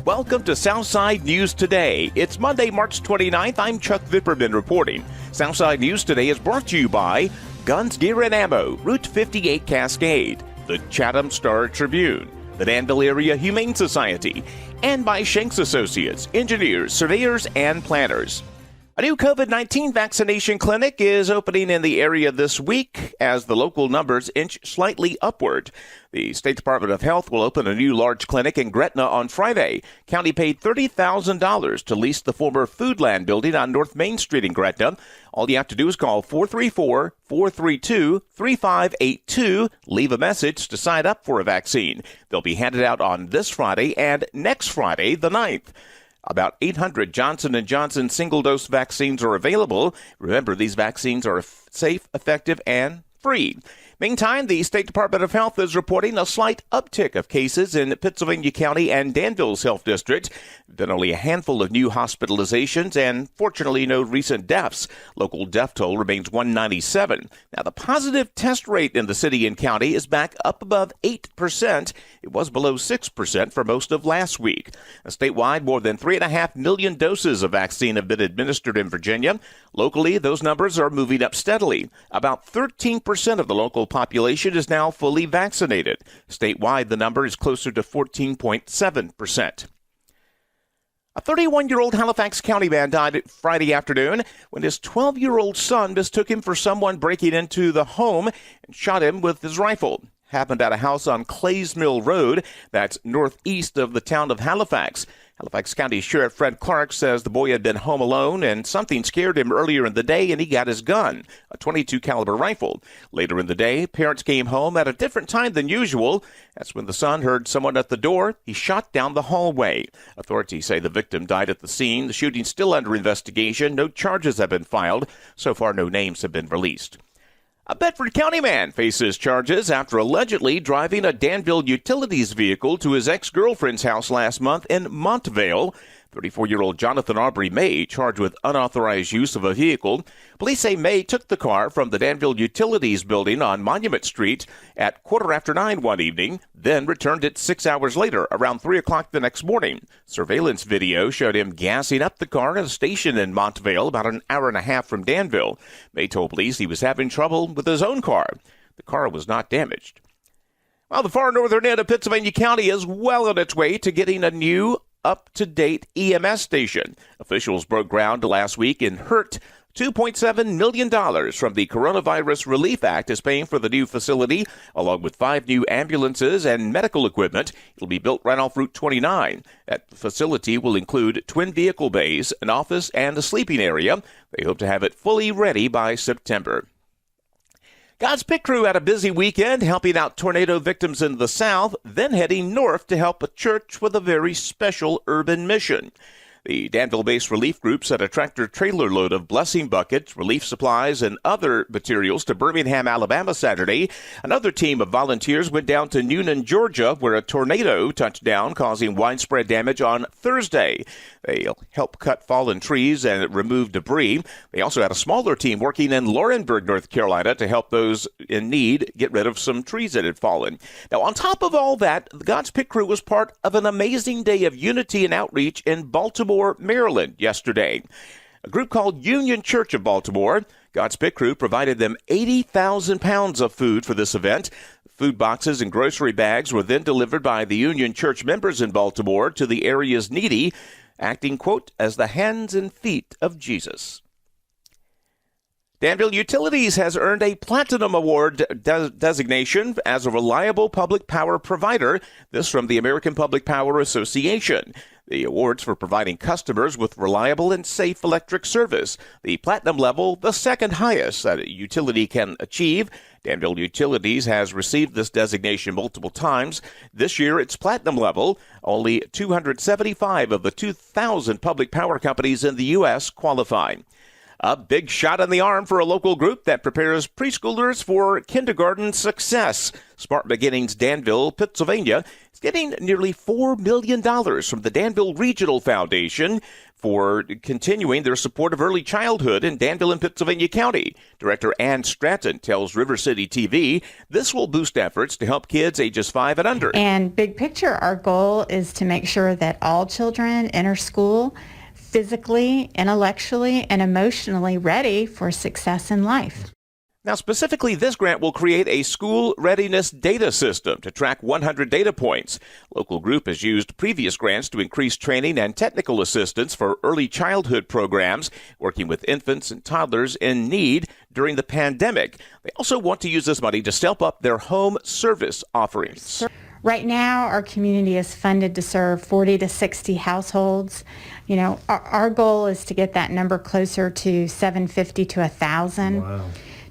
Welcome to Southside News Today. It's Monday, March 29th. I'm Chuck Vipperman reporting. Southside News Today is brought to you by Guns, Gear, and Ammo, Route 58 Cascade, the Chatham Star Tribune, the Danville Area Humane Society, and by Shanks Associates, engineers, surveyors, and planners. A new COVID-19 vaccination clinic is opening in the area this week as the local numbers inch slightly upward. The State Department of Health will open a new large clinic in Gretna on Friday. County paid $30,000 to lease the former Foodland building on North Main Street in Gretna. All you have to do is call 434-432-3582. Leave a message to sign up for a vaccine. They'll be handed out on this Friday and next Friday, the 9th. About 800 Johnson & Johnson single-dose vaccines are available. Remember, these vaccines are safe, effective, and free. Meantime, the State Department of Health is reporting a slight uptick of cases in Pittsylvania County and Danville's health district. Been only a handful of new hospitalizations and, fortunately, no recent deaths. Local death toll remains 197. Now, the positive test rate in the city and county is back up above 8%. It was below 6% for most of last week. Statewide, more than 3.5 million doses of vaccine have been administered in Virginia. Locally, those numbers are moving up steadily. About 13% of the local population is now fully vaccinated. Statewide, the number is closer to 14.7%. A 31-year-old Halifax County man died Friday afternoon when his 12-year-old son mistook him for someone breaking into the home and shot him with his rifle. Happened at a house on Clays Mill Road, that's northeast of the town of Halifax. Halifax County Sheriff Fred Clark says the boy had been home alone and something scared him earlier in the day and he got his gun, a .22 caliber rifle. Later in the day, parents came home at a different time than usual. That's when the son heard someone at the door. He shot down the hallway. Authorities say the victim died at the scene. The shooting's still under investigation. No charges have been filed. So far, no names have been released. A Bedford County man faces charges after allegedly driving a Danville Utilities vehicle to his ex-girlfriend's house last month in Montvale. 34-year-old Jonathan Aubrey May charged with unauthorized use of a vehicle. Police say May took the car from the Danville Utilities building on Monument Street at 9:15 one evening, then returned it 6 hours later, around 3 o'clock the next morning. Surveillance video showed him gassing up the car at a station in Montvale about an hour and a half from Danville. May told police he was having trouble with his own car. The car was not damaged. Well, the far northern end of Pittsylvania County is well on its way to getting a new up-to-date EMS station. Officials broke ground last week in Hurt. $2.7 million from the Coronavirus Relief Act is paying for the new facility, along with 5 new ambulances and medical equipment. It'll be built right off Route 29. That facility will include twin vehicle bays, an office, and a sleeping area. They hope to have it fully ready by September. God's Pit Crew had a busy weekend helping out tornado victims in the South, then heading north to help a church with a very special urban mission. The Danville-based relief group sent a tractor-trailer load of blessing buckets, relief supplies, and other materials to Birmingham, Alabama Saturday. Another team of volunteers went down to Newnan, Georgia, where a tornado touched down, causing widespread damage on Thursday. They'll help cut fallen trees and remove debris. They also had a smaller team working in Laurinburg, North Carolina, to help those in need get rid of some trees that had fallen. Now, on top of all that, the God's Pit Crew was part of an amazing day of unity and outreach in Baltimore, Maryland yesterday. A group called Union Church of Baltimore, God's Pit Crew, provided them 80,000 pounds of food for this event. Food boxes and grocery bags were then delivered by the Union Church members in Baltimore to the area's needy, acting, quote, as the hands and feet of Jesus. Danville Utilities has earned a Platinum Award designation as a reliable public power provider. This from the American Public Power Association. The awards for providing customers with reliable and safe electric service. The platinum level, the second highest that a utility can achieve. Danville Utilities has received this designation multiple times. This year, it's platinum level. Only 275 of the 2,000 public power companies in the U.S. qualify. A big shot in the arm for a local group that prepares preschoolers for kindergarten success. Smart Beginnings Danville, Pennsylvania, is getting nearly $4 million from the Danville Regional Foundation for continuing their support of early childhood in Danville and Pittsylvania County. Director Ann Stratton tells River City TV this will boost efforts to help kids ages 5 and under. And big picture, our goal is to make sure that all children enter school physically, intellectually, and emotionally ready for success in life. Now, specifically, this grant will create a school readiness data system to track 100 data points. Local group has used previous grants to increase training and technical assistance for early childhood programs, working with infants and toddlers in need during the pandemic. They also want to use this money to step up their home service offerings. Right now, our community is funded to serve 40 to 60 households. You know, our goal is to get that number closer to 750 to 1,000. Wow.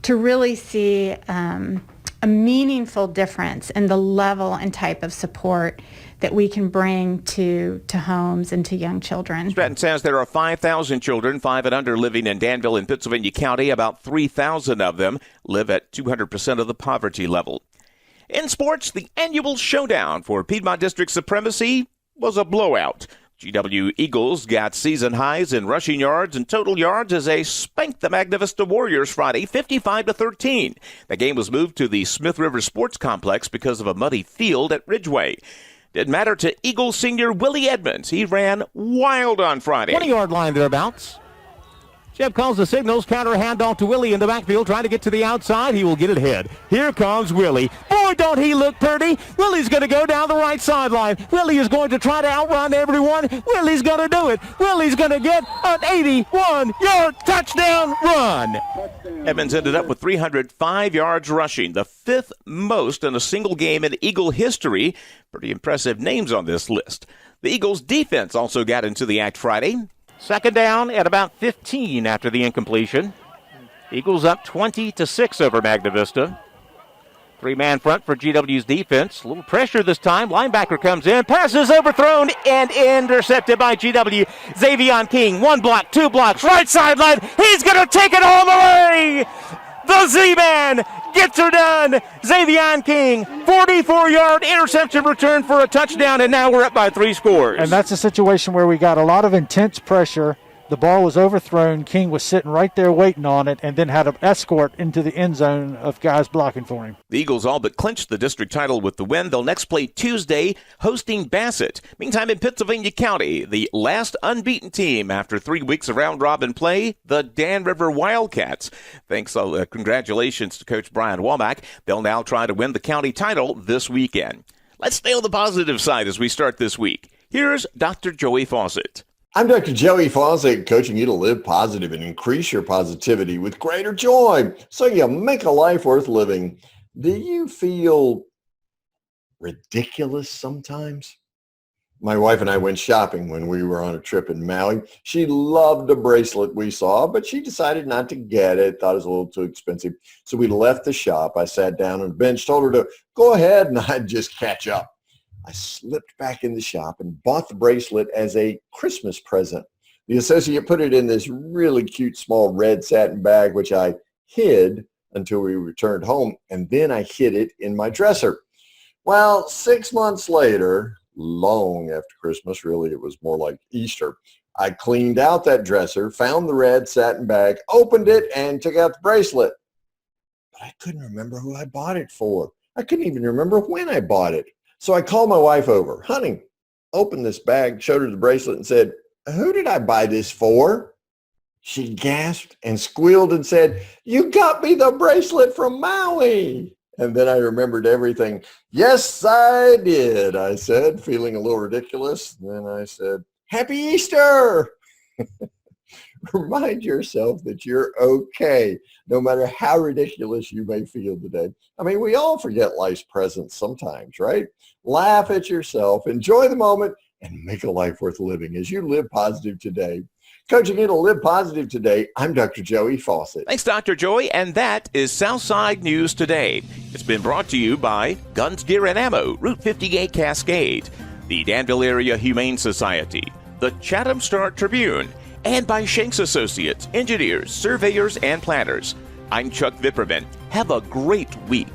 To really see a meaningful difference in the level and type of support that we can bring to homes and to young children. Stratton says there are 5,000 children 5 and under living in Danville and Pittsylvania County. About 3,000 of them live at 200% of the poverty level. In sports, the annual showdown for Piedmont District supremacy was a blowout. GW Eagles got season highs in rushing yards and total yards as they spanked the Magna Vista Warriors Friday 55-13. The game was moved to the Smith River Sports Complex because of a muddy field at Ridgeway. Didn't matter to Eagles senior Willie Edmonds. He ran wild on Friday. 20-yard line thereabouts. Jeb calls the signals, counter handoff to Willie in the backfield, trying to get to the outside. He will get it ahead. Here comes Willie. Boy, don't he look pretty. Willie's going to go down the right sideline. Willie is going to try to outrun everyone. Willie's going to do it. Willie's going to get an 81-yard touchdown run. Edmonds ended up with 305 yards rushing, the 5th most in a single game in Eagle history. Pretty impressive names on this list. The Eagles' defense also got into the act Friday. Second down at about 15 after the incompletion. Eagles up 20-6 over Magna Vista. 3-man front for GW's defense. A little pressure this time. Linebacker comes in. Passes overthrown and intercepted by GW. Xavion King. 1 block, 2 blocks. Right sideline. He's going to take it all the way. The Z-Man gets her done. Xavion King, 44-yard interception return for a touchdown, and now we're up by 3 scores. And that's a situation where we got a lot of intense pressure. The ball was overthrown. King was sitting right there waiting on it and then had an escort into the end zone of guys blocking for him. The Eagles all but clinched the district title with the win. They'll next play Tuesday, hosting Bassett. Meantime, in Pittsylvania County, the last unbeaten team after 3 weeks of round-robin play, the Dan River Wildcats. Congratulations to Coach Brian Womack. They'll now try to win the county title this weekend. Let's stay on the positive side as we start this week. Here's Dr. Joey Fawcett. I'm Dr. Joey Fawcett, coaching you to live positive and increase your positivity with greater joy so you make a life worth living. Do you feel ridiculous sometimes? My wife and I went shopping when we were on a trip in Maui. She loved a bracelet we saw, but she decided not to get it, thought it was a little too expensive. So we left the shop. I sat down on the bench, told her to go ahead and I'd just catch up. I slipped back in the shop and bought the bracelet as a Christmas present. The associate put it in this really cute small red satin bag, which I hid until we returned home, and then I hid it in my dresser. Well, 6 months later, long after Christmas, really it was more like Easter, I cleaned out that dresser, found the red satin bag, opened it, and took out the bracelet. But I couldn't remember who I bought it for. I couldn't even remember when I bought it. So I called my wife over. Honey, opened this bag, showed her the bracelet, and said, who did I buy this for? She gasped and squealed and said, you got me the bracelet from Maui. And then I remembered everything. Yes, I did, I said, feeling a little ridiculous. Then I said, Happy Easter. Remind yourself that you're okay, no matter how ridiculous you may feel today. I mean, we all forget life's presents sometimes, right? Laugh at yourself, enjoy the moment, and make a life worth living as you live positive today. Coaching you to live positive today, I'm Dr. Joey Fawcett. Thanks, Dr. Joey, and that is Southside News Today. It's been brought to you by Guns, Gear, and Ammo, Route 58 Cascade, the Danville Area Humane Society, the Chatham Star Tribune, and by Shanks Associates, engineers, surveyors, and planners. I'm Chuck Vipperman. Have a great week.